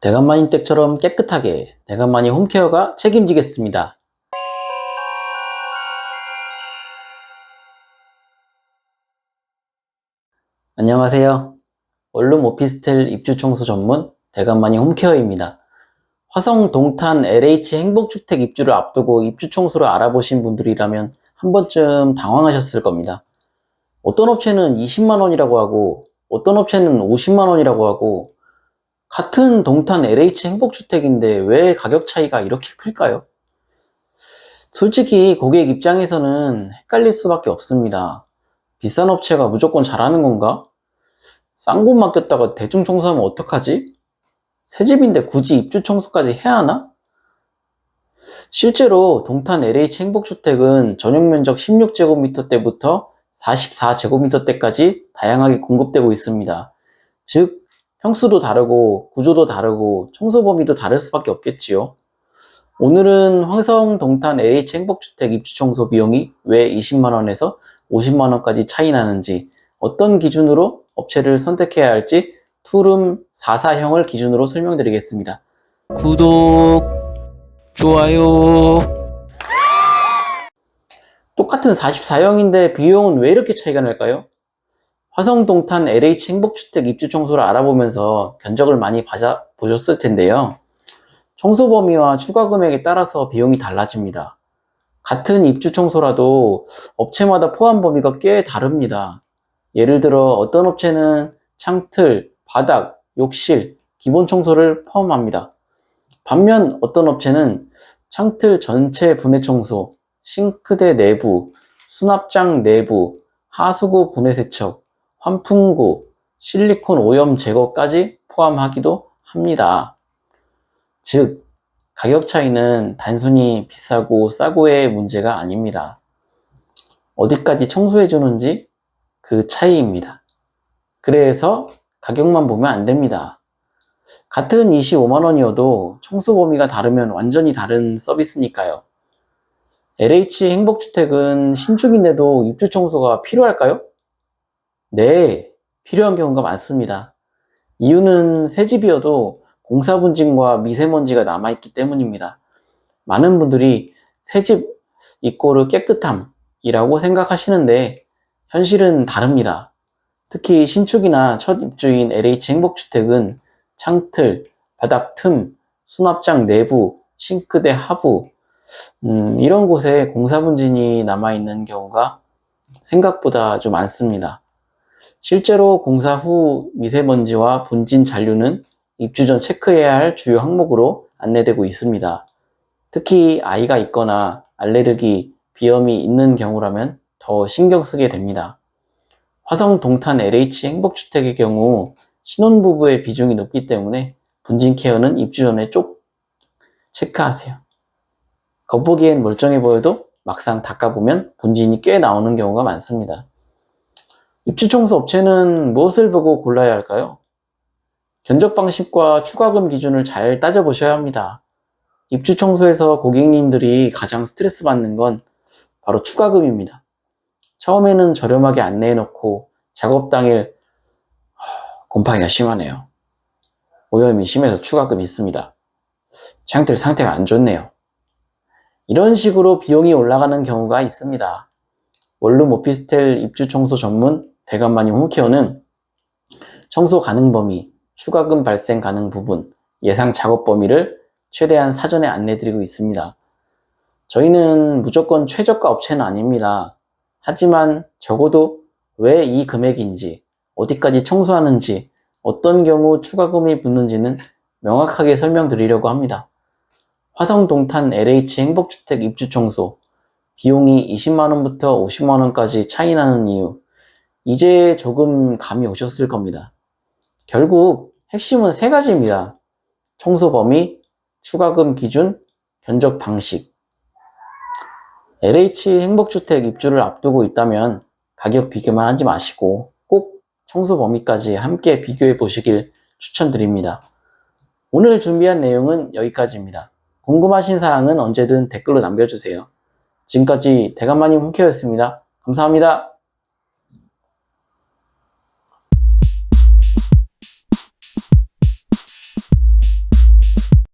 대감마님댁처럼 깨끗하게 대감마님 홈케어가 책임지겠습니다. 안녕하세요. 원룸 오피스텔 입주 청소 전문 대감마님 홈케어입니다. 화성 동탄 LH 행복주택 입주를 앞두고 입주 청소를 알아보신 분들이라면 한 번쯤 당황하셨을 겁니다. 어떤 업체는 20만 원이라고 하고 어떤 업체는 50만 원이라고 하고 같은 동탄 LH 행복주택인데 왜 가격 차이가 이렇게 클까요? 솔직히 고객 입장에서는 헷갈릴 수밖에 없습니다. 비싼 업체가 무조건 잘하는 건가? 싼 곳 맡겼다가 대충 청소하면 어떡하지? 새 집인데 굳이 입주 청소까지 해야 하나? 실제로 동탄 LH 행복주택은 전용 면적 16제곱미터대부터 44제곱미터대까지 다양하게 공급되고 있습니다. 즉, 평수도 다르고 구조도 다르고 청소 범위도 다를 수밖에 없겠지요. 오늘은 화성 동탄 LH 행복주택 입주 청소 비용이 왜 20만원에서 50만원까지 차이 나는지, 어떤 기준으로 업체를 선택해야 할지 투룸 44형을 기준으로 설명드리겠습니다. 구독, 좋아요. 똑같은 44형인데 비용은 왜 이렇게 차이가 날까요? 화성 동탄 LH 행복주택 입주 청소를 알아보면서 견적을 많이 보셨을 텐데요. 청소 범위와 추가 금액에 따라서 비용이 달라집니다. 같은 입주 청소라도 업체마다 포함 범위가 꽤 다릅니다. 예를 들어 어떤 업체는 창틀, 바닥, 욕실, 기본 청소를 포함합니다. 반면 어떤 업체는 창틀 전체 분해 청소, 싱크대 내부, 수납장 내부, 하수구 분해 세척, 환풍구, 실리콘 오염 제거까지 포함하기도 합니다. 즉, 가격 차이는 단순히 비싸고 싸고의 문제가 아닙니다. 어디까지 청소해 주는지 그 차이입니다. 그래서 가격만 보면 안 됩니다. 같은 25만원이어도 청소 범위가 다르면 완전히 다른 서비스니까요. LH 행복주택은 신축인데도 입주 청소가 필요할까요? 네, 필요한 경우가 많습니다. 이유는 새 집이어도 공사 분진과 미세먼지가 남아있기 때문입니다. 많은 분들이 새 집 이꼬르 깨끗함이라고 생각하시는데 현실은 다릅니다. 특히 신축이나 첫 입주인 LH 행복주택은 창틀, 바닥 틈, 수납장 내부, 싱크대 하부 이런 곳에 공사 분진이 남아있는 경우가 생각보다 좀 많습니다. 실제로 공사 후 미세먼지와 분진 잔류는 입주 전 체크해야 할 주요 항목으로 안내되고 있습니다. 특히 아이가 있거나 알레르기, 비염이 있는 경우라면 더 신경 쓰게 됩니다. 화성 동탄 LH 행복주택의 경우 신혼부부의 비중이 높기 때문에 분진 케어는 입주 전에 꼭 체크하세요. 겉보기엔 멀쩡해 보여도 막상 닦아보면 분진이 꽤 나오는 경우가 많습니다. 입주 청소 업체는 무엇을 보고 골라야 할까요? 견적 방식과 추가금 기준을 잘 따져보셔야 합니다. 입주 청소에서 고객님들이 가장 스트레스 받는 건 바로 추가금입니다. 처음에는 저렴하게 안내해놓고 작업 당일 곰팡이가 심하네요. 오염이 심해서 추가금이 있습니다. 창틀 상태가 안 좋네요. 이런 식으로 비용이 올라가는 경우가 있습니다. 원룸 오피스텔 입주 청소 전문 대감마님 홈케어는 청소 가능 범위, 추가금 발생 가능 부분, 예상 작업 범위를 최대한 사전에 안내드리고 있습니다. 저희는 무조건 최저가 업체는 아닙니다. 하지만 적어도 왜 이 금액인지, 어디까지 청소하는지, 어떤 경우 추가금이 붙는지는 명확하게 설명드리려고 합니다. 화성 동탄 LH 행복주택 입주 청소, 비용이 20만원부터 50만원까지 차이 나는 이유, 이제 조금 감이 오셨을 겁니다. 결국 핵심은 세 가지입니다. 청소 범위, 추가금 기준, 견적 방식. LH 행복주택 입주를 앞두고 있다면 가격 비교만 하지 마시고 꼭 청소 범위까지 함께 비교해 보시길 추천드립니다. 오늘 준비한 내용은 여기까지입니다. 궁금하신 사항은 언제든 댓글로 남겨주세요. 지금까지 대감마님 홈케어였습니다. 감사합니다.